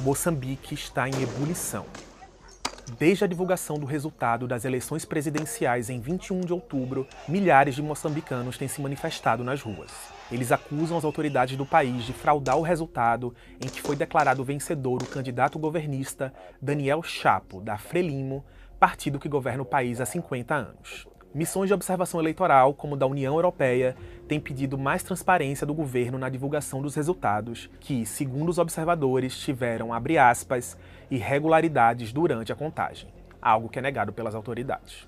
Moçambique está em ebulição. Desde a divulgação do resultado das eleições presidenciais em 21 de outubro, milhares de moçambicanos têm se manifestado nas ruas. Eles acusam as autoridades do país de fraudar o resultado em que foi declarado vencedor o candidato governista Daniel Chapo, da Frelimo, partido que governa o país há 50 anos. Missões de observação eleitoral, como da União Europeia, têm pedido mais transparência do governo na divulgação dos resultados, que, segundo os observadores, tiveram, abre aspas, irregularidades durante a contagem, algo que é negado pelas autoridades.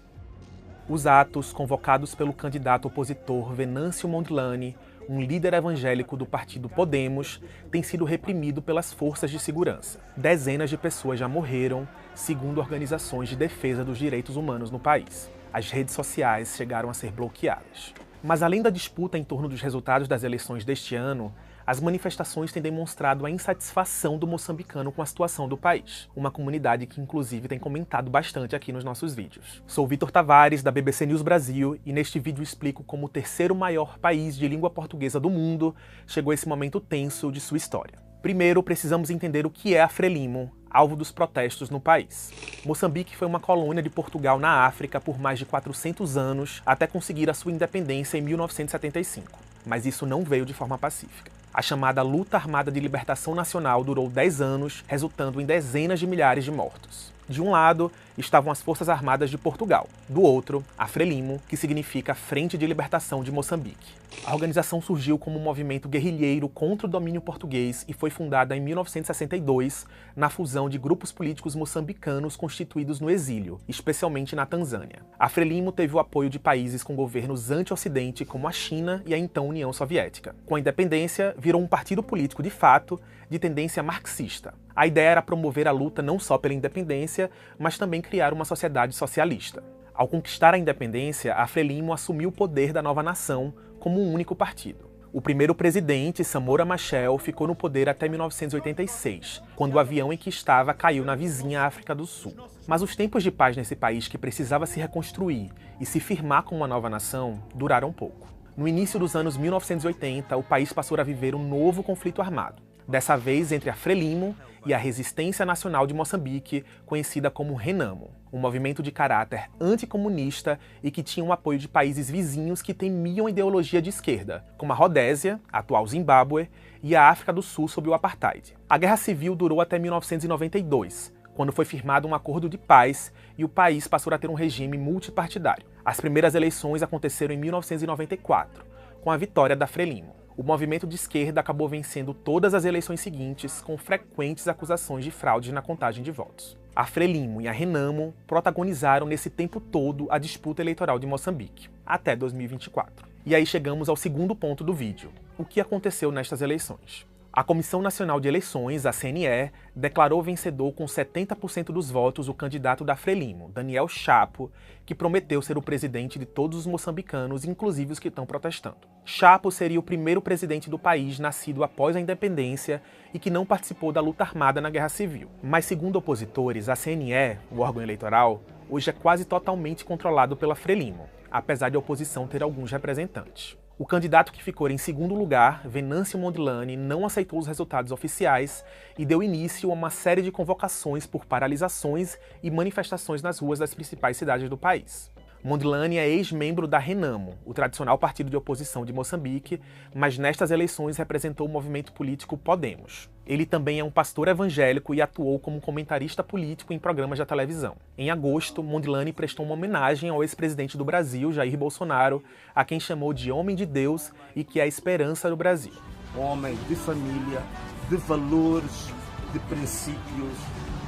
Os atos, convocados pelo candidato opositor Venâncio Mondlane, um líder evangélico do partido Podemos, têm sido reprimidos pelas forças de segurança. Dezenas de pessoas já morreram, segundo organizações de defesa dos direitos humanos no país. As redes sociais chegaram a ser bloqueadas. Mas além da disputa em torno dos resultados das eleições deste ano, as manifestações têm demonstrado a insatisfação do moçambicano com a situação do país. Uma comunidade que inclusive tem comentado bastante aqui nos nossos vídeos. Sou Vitor Tavares, da BBC News Brasil, e neste vídeo explico como o terceiro maior país de língua portuguesa do mundo chegou a esse momento tenso de sua história. Primeiro, precisamos entender o que é a Frelimo, alvo dos protestos no país. Moçambique foi uma colônia de Portugal na África por mais de 400 anos, até conseguir a sua independência em 1975. Mas isso não veio de forma pacífica. A chamada Luta Armada de Libertação Nacional durou 10 anos, resultando em dezenas de milhares de mortos. De um lado, estavam as Forças Armadas de Portugal. Do outro, a Frelimo, que significa Frente de Libertação de Moçambique. A organização surgiu como um movimento guerrilheiro contra o domínio português e foi fundada em 1962, na fusão de grupos políticos moçambicanos constituídos no exílio, especialmente na Tanzânia. A Frelimo teve o apoio de países com governos anti-ocidente, como a China e a então União Soviética. Com a independência, virou um partido político de fato, de tendência marxista. A ideia era promover a luta não só pela independência, mas também criar uma sociedade socialista. Ao conquistar a independência, a Frelimo assumiu o poder da nova nação como um único partido. O primeiro presidente, Samora Machel, ficou no poder até 1986, quando o avião em que estava caiu na vizinha África do Sul. Mas os tempos de paz nesse país que precisava se reconstruir e se firmar como uma nova nação duraram pouco. No início dos anos 1980, o país passou a viver um novo conflito armado. Dessa vez entre a Frelimo e a Resistência Nacional de Moçambique, conhecida como Renamo, um movimento de caráter anticomunista e que tinha o apoio de países vizinhos que temiam a ideologia de esquerda, como a Rodésia, a atual Zimbábue, e a África do Sul sob o apartheid. A Guerra Civil durou até 1992, quando foi firmado um acordo de paz e o país passou a ter um regime multipartidário. As primeiras eleições aconteceram em 1994, com a vitória da Frelimo. O movimento de esquerda acabou vencendo todas as eleições seguintes, com frequentes acusações de fraude na contagem de votos. A Frelimo e a Renamo protagonizaram nesse tempo todo a disputa eleitoral de Moçambique, até 2024. E aí chegamos ao segundo ponto do vídeo: o que aconteceu nestas eleições? A Comissão Nacional de Eleições, a CNE, declarou vencedor com 70% dos votos o candidato da Frelimo, Daniel Chapo, que prometeu ser o presidente de todos os moçambicanos, inclusive os que estão protestando. Chapo seria o primeiro presidente do país nascido após a independência e que não participou da luta armada na Guerra Civil. Mas, segundo opositores, a CNE, o órgão eleitoral, hoje é quase totalmente controlado pela Frelimo, apesar de a oposição ter alguns representantes. O candidato que ficou em segundo lugar, Venâncio Mondlane, não aceitou os resultados oficiais e deu início a uma série de convocações por paralisações e manifestações nas ruas das principais cidades do país. Mondlane é ex-membro da Renamo, o tradicional partido de oposição de Moçambique, mas nestas eleições representou o movimento político Podemos. Ele também é um pastor evangélico e atuou como comentarista político em programas de televisão. Em agosto, Mondlane prestou uma homenagem ao ex-presidente do Brasil, Jair Bolsonaro, a quem chamou de homem de Deus e que é a esperança do Brasil. Homem de família, de valores, de princípios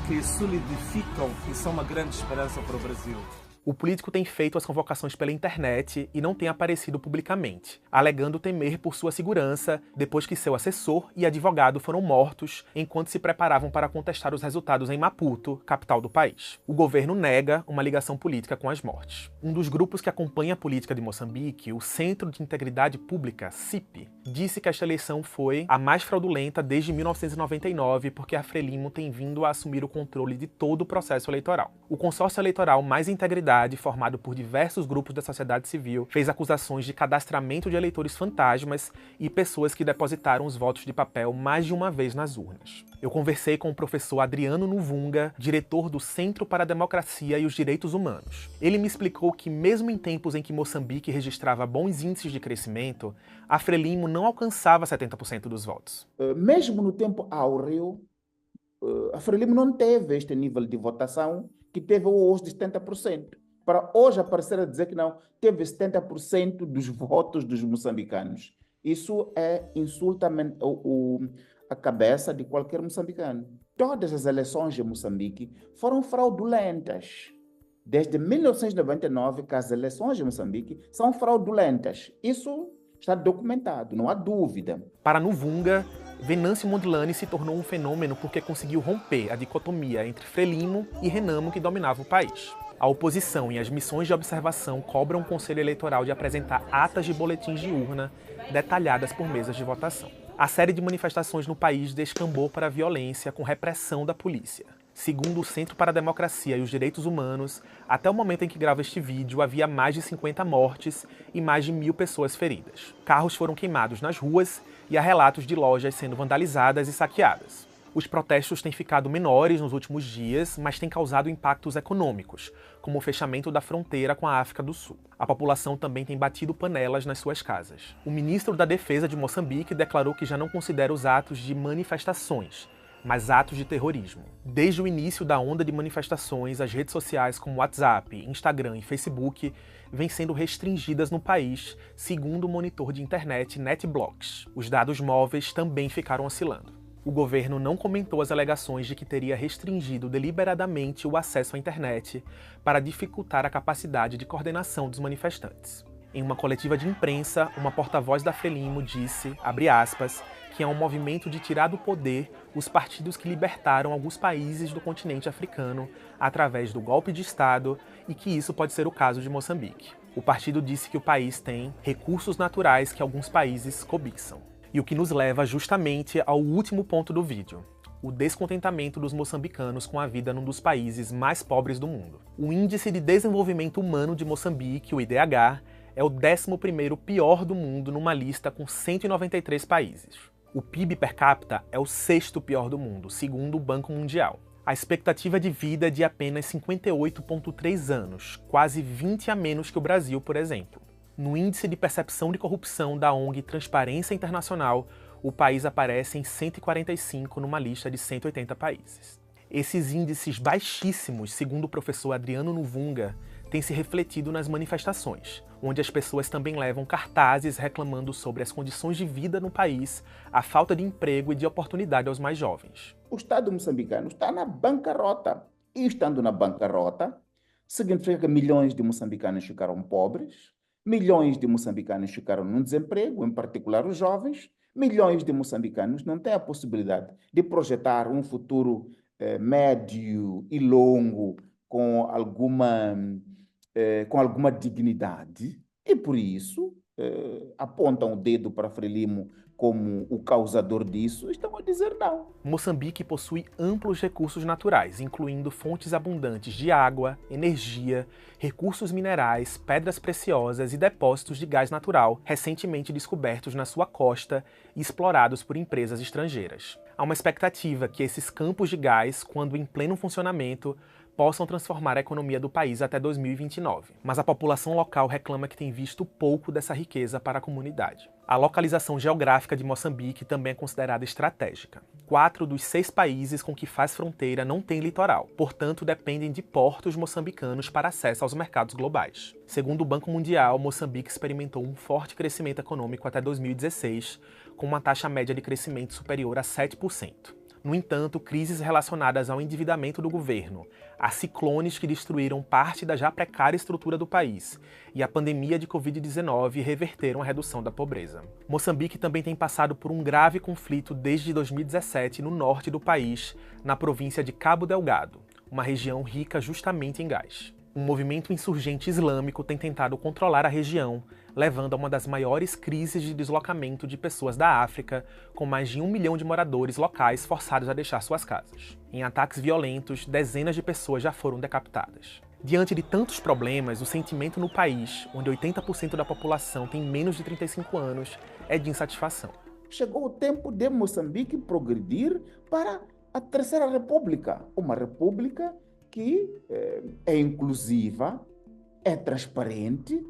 que solidificam e são uma grande esperança para o Brasil. O político tem feito as convocações pela internet e não tem aparecido publicamente, alegando temer por sua segurança depois que seu assessor e advogado foram mortos enquanto se preparavam para contestar os resultados em Maputo, capital do país. O governo nega uma ligação política com as mortes. Um dos grupos que acompanha a política de Moçambique, o Centro de Integridade Pública, CIP, disse que esta eleição foi a mais fraudulenta desde 1999 porque a Frelimo tem vindo a assumir o controle de todo o processo eleitoral. O consórcio eleitoral Mais Integridade sociedade, formado por diversos grupos da sociedade civil, fez acusações de cadastramento de eleitores fantasmas e pessoas que depositaram os votos de papel mais de uma vez nas urnas. Eu conversei com o professor Adriano Nuvunga, diretor do Centro para a Democracia e os Direitos Humanos. Ele me explicou que, mesmo em tempos em que Moçambique registrava bons índices de crescimento, a Frelimo não alcançava 70% dos votos. Mesmo no tempo áureo, a Frelimo não teve este nível de votação que teve hoje de 70%. Para hoje aparecer a dizer que não, teve 70% dos votos dos moçambicanos. Isso insulta a cabeça de qualquer moçambicano. Todas as eleições de Moçambique foram fraudulentas. Desde 1999 que as eleições de Moçambique são fraudulentas. Isso está documentado, não há dúvida. Para Nuvunga, Venâncio Mondlane se tornou um fenômeno porque conseguiu romper a dicotomia entre Frelimo e Renamo que dominava o país. A oposição e as missões de observação cobram o Conselho Eleitoral de apresentar atas de boletins de urna detalhadas por mesas de votação. A série de manifestações no país descambou para a violência com repressão da polícia. Segundo o Centro para a Democracia e os Direitos Humanos, até o momento em que gravo este vídeo, havia mais de 50 mortes e mais de 1.000 pessoas feridas. Carros foram queimados nas ruas e há relatos de lojas sendo vandalizadas e saqueadas. Os protestos têm ficado menores nos últimos dias, mas têm causado impactos econômicos, como o fechamento da fronteira com a África do Sul. A população também tem batido panelas nas suas casas. O ministro da Defesa de Moçambique declarou que já não considera os atos de manifestações, mas atos de terrorismo. Desde o início da onda de manifestações, as redes sociais como WhatsApp, Instagram e Facebook vêm sendo restringidas no país, segundo o monitor de internet NetBlocks. Os dados móveis também ficaram oscilando. O governo não comentou as alegações de que teria restringido deliberadamente o acesso à internet para dificultar a capacidade de coordenação dos manifestantes. Em uma coletiva de imprensa, uma porta-voz da Frelimo disse, abre aspas, que é um movimento de tirar do poder os partidos que libertaram alguns países do continente africano através do golpe de Estado e que isso pode ser o caso de Moçambique. O partido disse que o país tem recursos naturais que alguns países cobiçam. E o que nos leva justamente ao último ponto do vídeo: o descontentamento dos moçambicanos com a vida num dos países mais pobres do mundo. O Índice de Desenvolvimento Humano de Moçambique, o IDH, é o 11º pior do mundo numa lista com 193 países. O PIB per capita é o 6º pior do mundo, segundo o Banco Mundial. A expectativa de vida é de apenas 58,3 anos, quase 20 a menos que o Brasil, por exemplo. No Índice de Percepção de Corrupção da ONG Transparência Internacional, o país aparece em 145 numa lista de 180 países. Esses índices baixíssimos, segundo o professor Adriano Nuvunga, têm se refletido nas manifestações, onde as pessoas também levam cartazes reclamando sobre as condições de vida no país, a falta de emprego e de oportunidade aos mais jovens. O Estado moçambicano está na bancarrota. E estando na bancarrota, significa que milhões de moçambicanos ficaram pobres, milhões de moçambicanos ficaram no desemprego, em particular os jovens, milhões de moçambicanos não têm a possibilidade de projetar um futuro médio e longo com alguma dignidade e, por isso, apontam o dedo para Frelimo como o causador disso, estão a dizer não. Moçambique possui amplos recursos naturais, incluindo fontes abundantes de água, energia, recursos minerais, pedras preciosas e depósitos de gás natural, recentemente descobertos na sua costa e explorados por empresas estrangeiras. Há uma expectativa que esses campos de gás, quando em pleno funcionamento, possam transformar a economia do país até 2029. Mas a população local reclama que tem visto pouco dessa riqueza para a comunidade. A localização geográfica de Moçambique também é considerada estratégica. 4 dos 6 países com que faz fronteira não têm litoral, portanto dependem de portos moçambicanos para acesso aos mercados globais. Segundo o Banco Mundial, Moçambique experimentou um forte crescimento econômico até 2016, com uma taxa média de crescimento superior a 7%. No entanto, crises relacionadas ao endividamento do governo, a ciclones que destruíram parte da já precária estrutura do país e a pandemia de Covid-19 reverteram a redução da pobreza. Moçambique também tem passado por um grave conflito desde 2017 no norte do país, na província de Cabo Delgado, uma região rica justamente em gás. Um movimento insurgente islâmico tem tentado controlar a região, levando a uma das maiores crises de deslocamento de pessoas da África, com mais de 1 milhão de moradores locais forçados a deixar suas casas. Em ataques violentos, dezenas de pessoas já foram decapitadas. Diante de tantos problemas, o sentimento no país, onde 80% da população tem menos de 35 anos, é de insatisfação. Chegou o tempo de Moçambique progredir para a Terceira República, uma república que é inclusiva, é transparente,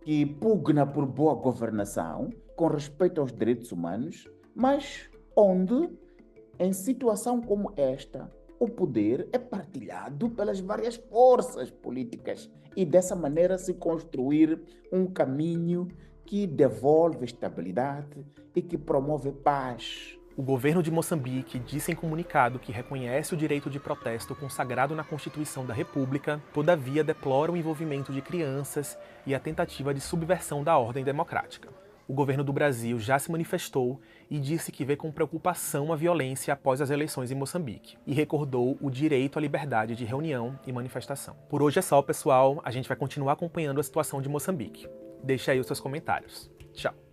que pugna por boa governação, com respeito aos direitos humanos, mas onde, em situação como esta, o poder é partilhado pelas várias forças políticas e dessa maneira se construir um caminho que devolve estabilidade e que promove paz. O governo de Moçambique disse em comunicado que reconhece o direito de protesto consagrado na Constituição da República, todavia deplora o envolvimento de crianças e a tentativa de subversão da ordem democrática. O governo do Brasil já se manifestou e disse que vê com preocupação a violência após as eleições em Moçambique e recordou o direito à liberdade de reunião e manifestação. Por hoje é só, pessoal. A gente vai continuar acompanhando a situação de Moçambique. Deixe aí os seus comentários. Tchau!